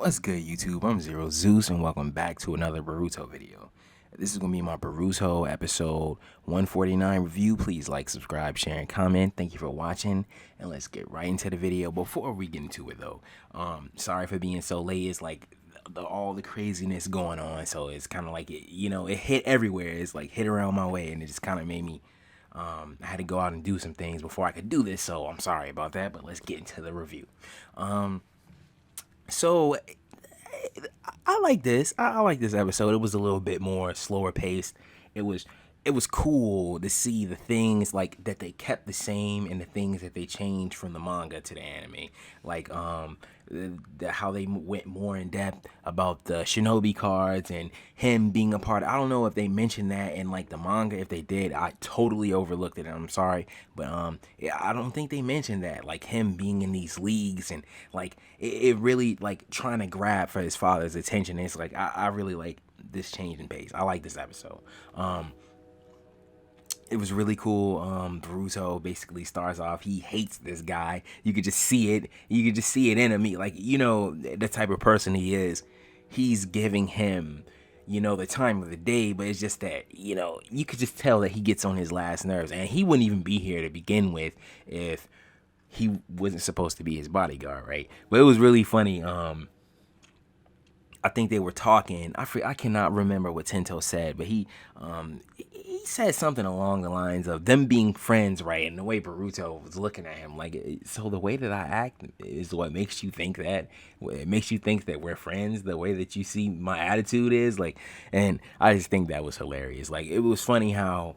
What's good, YouTube? I'm Zero Zeus, and welcome back to another Boruto video. This is going to be my Boruto episode 149 review. Please like, subscribe, share, and comment. Thank you for watching, and let's get right into the video. Before we get into it, though, sorry for being so late. It's like all the craziness going on, so it's kind of like, it hit everywhere. It's like hit around my way, and it just kind of made me, I had to go out and do some things before I could do this, so I'm sorry about that, but let's get into the review. So I like this. I like this episode. It was a little bit more slower paced. It was it was cool to see the things like that they kept the same and the things that they changed from the manga to the anime. Like how they went more in depth about the shinobi cards and him being a part. I don't know if they mentioned that in like the manga. If they did, I totally overlooked it. I'm sorry, but yeah, I don't think they mentioned that. Like him being in these leagues and like it really like trying to grab for his father's attention. It's like I really like this change in pace. I like this episode. It was really cool. Boruto basically starts off, he hates this guy. You could just see it. You could just see it in him. Like, the type of person he is. He's giving him, the time of the day, but it's just that, you could just tell that he gets on his last nerves. And he wouldn't even be here to begin with if he wasn't supposed to be his bodyguard, right? But it was really funny. I think they were talking. I cannot remember what Tento said, but he said something along the lines of them being friends, right? And the way Boruto was looking at him, like, so the way that I act is what makes you think that. It makes you think that we're friends. The way that you see my attitude is like, and I just think that was hilarious. Like, it was funny how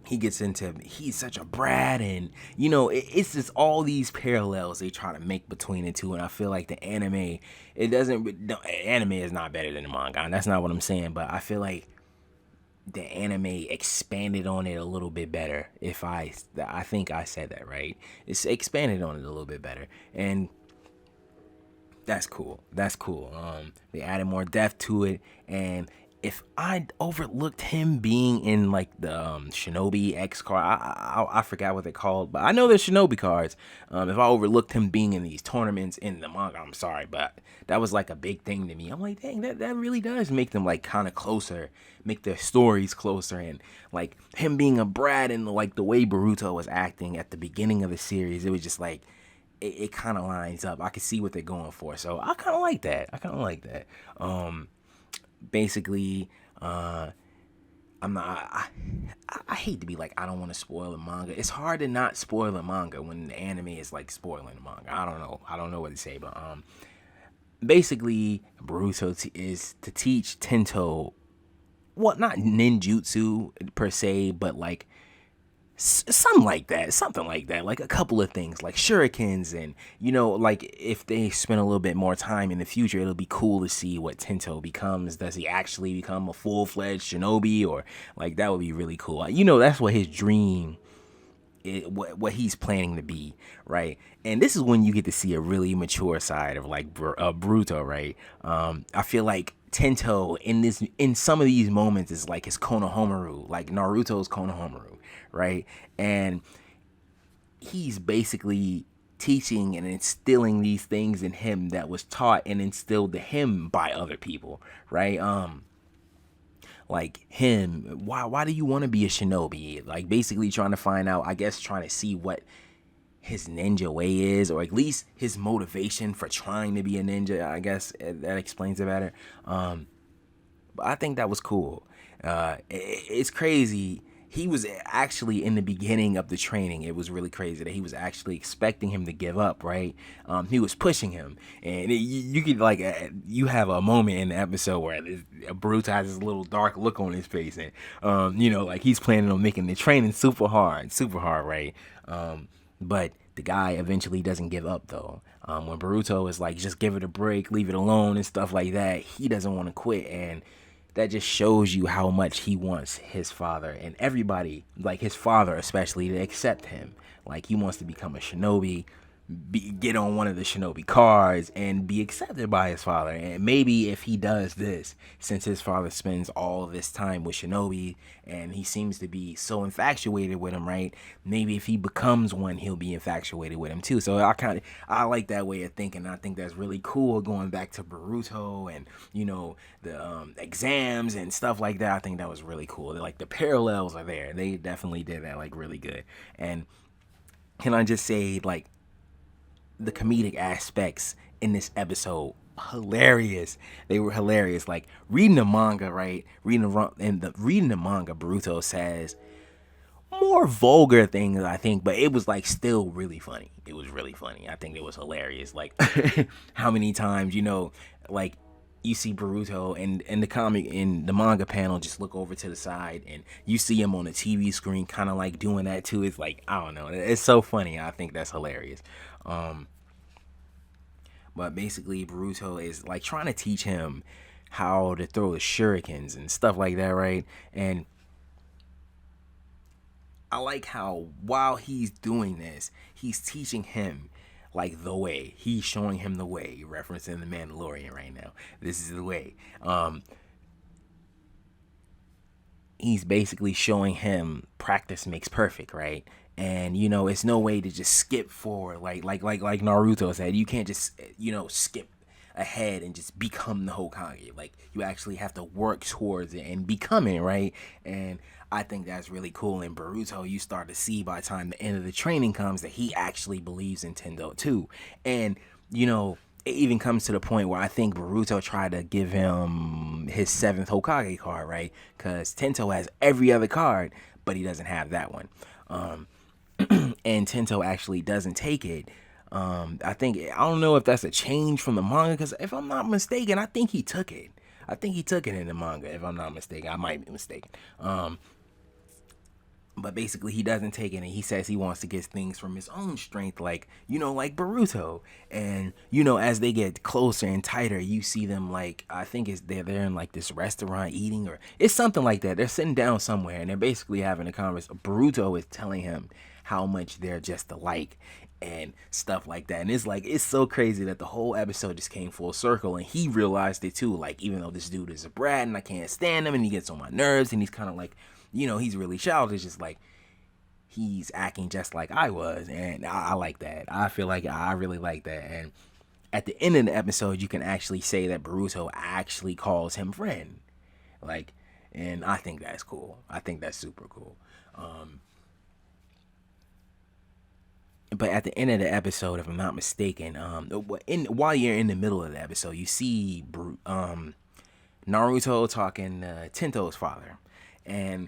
he gets into he's such a brat, and it's just all these parallels they try to make between the two. And I feel like the anime, anime is not better than the manga, and that's not what I'm saying, but I feel like the anime expanded on it a little bit better. If I think I said that right, it's expanded on it a little bit better, and that's cool. They added more depth to it, and if I overlooked him being in like the Shinobi X card, I forgot what they're called, but I know they're Shinobi cards. If I overlooked him being in these tournaments in the manga, I'm sorry, but that was like a big thing to me. I'm like, dang, that really does make them like kind of closer, make their stories closer, and like him being a brat and like the way Boruto was acting at the beginning of the series, it was just like it kind of lines up. I could see what they're going for, so I kind of like that. Basically, I'm not. I hate to be like I don't want to spoil the manga. It's hard to not spoil the manga when the anime is like spoiling the manga. I don't know what to say, but basically, Boruto is to teach Tento, well, not ninjutsu per se, but like something like that, like a couple of things like shurikens, and like if they spend a little bit more time in the future, it'll be cool to see what Tento becomes. Does he actually become a full-fledged shinobi, or like that would be really cool. That's what his dream, what he's planning to be, right? And this is when you get to see a really mature side of like Boruto, right? I feel like Tento in some of these moments is like his Konohamaru, like Naruto's Konohamaru, right? And he's basically teaching and instilling these things in him that was taught and instilled to him by other people, right? Like him, why do you want to be a shinobi? Like basically trying to find out, I guess trying to see what his ninja way is, or at least his motivation for trying to be a ninja. I guess that explains it better. But I think that was cool. It's crazy. He was actually in the beginning of the training. It was really crazy that he was actually expecting him to give up, right? He was pushing him, and you could like you have a moment in the episode where Boruto has this little dark look on his face, and like he's planning on making the training super hard, right? But the guy eventually doesn't give up though. When Boruto is like, just give it a break, leave it alone, and stuff like that, he doesn't want to quit, and that just shows you how much he wants his father and everybody, like his father especially, to accept him. Like he wants to become a shinobi, get on one of the shinobi cards and be accepted by his father. And maybe if he does this, since his father spends all of this time with shinobi and he seems to be so infatuated with him, right? Maybe if he becomes one, he'll be infatuated with him too. So I like that way of thinking. I think that's really cool, going back to Boruto and the exams and stuff like that. I think that was really cool. Like the parallels are there. They definitely did that like really good. And can I just say, like, the comedic aspects in this episode, hilarious. They were hilarious. Like reading the manga, right? Reading the manga, Boruto says more vulgar things, I think, but it was like still really funny. It was really funny. I think it was hilarious. Like how many times, like you see Boruto in the manga panel just look over to the side and you see him on the TV screen kind of like doing that too. It's like, I don't know. It's so funny. I think that's hilarious. But basically Boruto is like trying to teach him how to throw the shurikens and stuff like that, right? And I like how while he's doing this, he's teaching him like the way. He's showing him the way, referencing the Mandalorian right now. This is the way. He's basically showing him practice makes perfect, right? And it's no way to just skip forward like Naruto said. You can't just skip ahead and just become the Hokage. Like you actually have to work towards it and become it, right? And I think that's really cool. In Boruto, you start to see by the time the end of the training comes that he actually believes in Tendo too. And it even comes to the point where I think Boruto tried to give him his 7th Hokage card, right? Because Tento has every other card, but he doesn't have that one. And Tento actually doesn't take it. I don't know if that's a change from the manga, because if I'm not mistaken, I think he took it. I think he took it in the manga, if I'm not mistaken. I might be mistaken. But basically he doesn't take it, and he says he wants to get things from his own strength, like like Boruto. And as they get closer and tighter, you see them, like, I think they're in like this restaurant eating, or it's something like that. They're sitting down somewhere and they're basically having a conversation. Boruto is telling him how much they're just alike and stuff like that. And it's so crazy that the whole episode just came full circle, and he realized it too. Like, even though this dude is a brat and I can't stand him and he gets on my nerves and he's kind of like, he's really childish, just like he's acting just like I was. And I like that. I feel like I really like that. And at the end of the episode, you can actually say that Boruto actually calls him friend. Like, and I think that's cool. I think that's super cool. But at the end of the episode, if I'm not mistaken, while you're in the middle of the episode, you see Naruto talking to Tento's father. And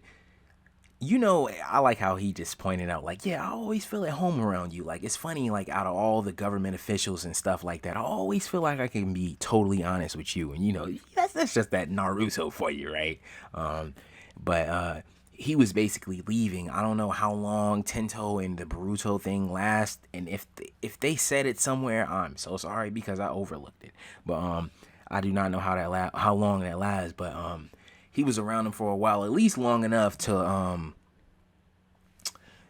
I like how he just pointed out, like, yeah, I always feel at home around you. Like, it's funny, like, out of all the government officials and stuff like that, I always feel like I can be totally honest with you. And that's just that Naruto for you, right? But he was basically leaving. I don't know how long Tento and the Boruto thing last, and if they said it somewhere, I'm so sorry because I overlooked it. But I do not know how long that lasts. But he was around him for a while, at least long enough to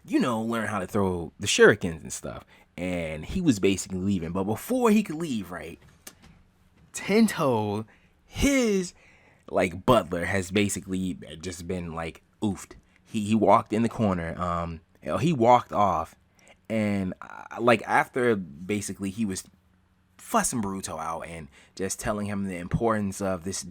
learn how to throw the shurikens and stuff. And he was basically leaving. But before he could leave, right, Tento, his like butler, has basically just been like oofed. He walked in the corner. He walked off, and like after basically he was fussing Boruto out and just telling him the importance of this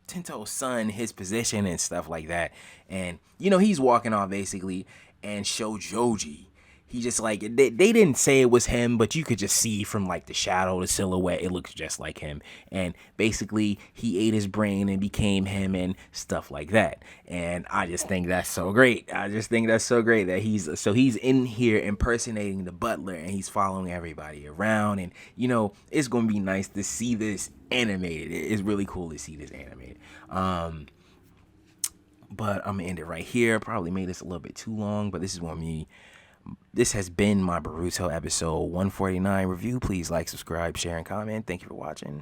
Tento's son, his position and stuff like that. And he's walking off basically, and Shojoji, he just like, they didn't say it was him, but you could just see from like the shadow, the silhouette, it looks just like him. And basically he ate his brain and became him and stuff like that. And I just think that's so great. That he's in here impersonating the butler, and he's following everybody around. And it's gonna be nice to see this animated. It's really cool to see this animated. But I'm gonna end it right here. Probably made this a little bit too long, but this has been my Boruto episode 149 review. Please like, subscribe, share, and comment. Thank you for watching.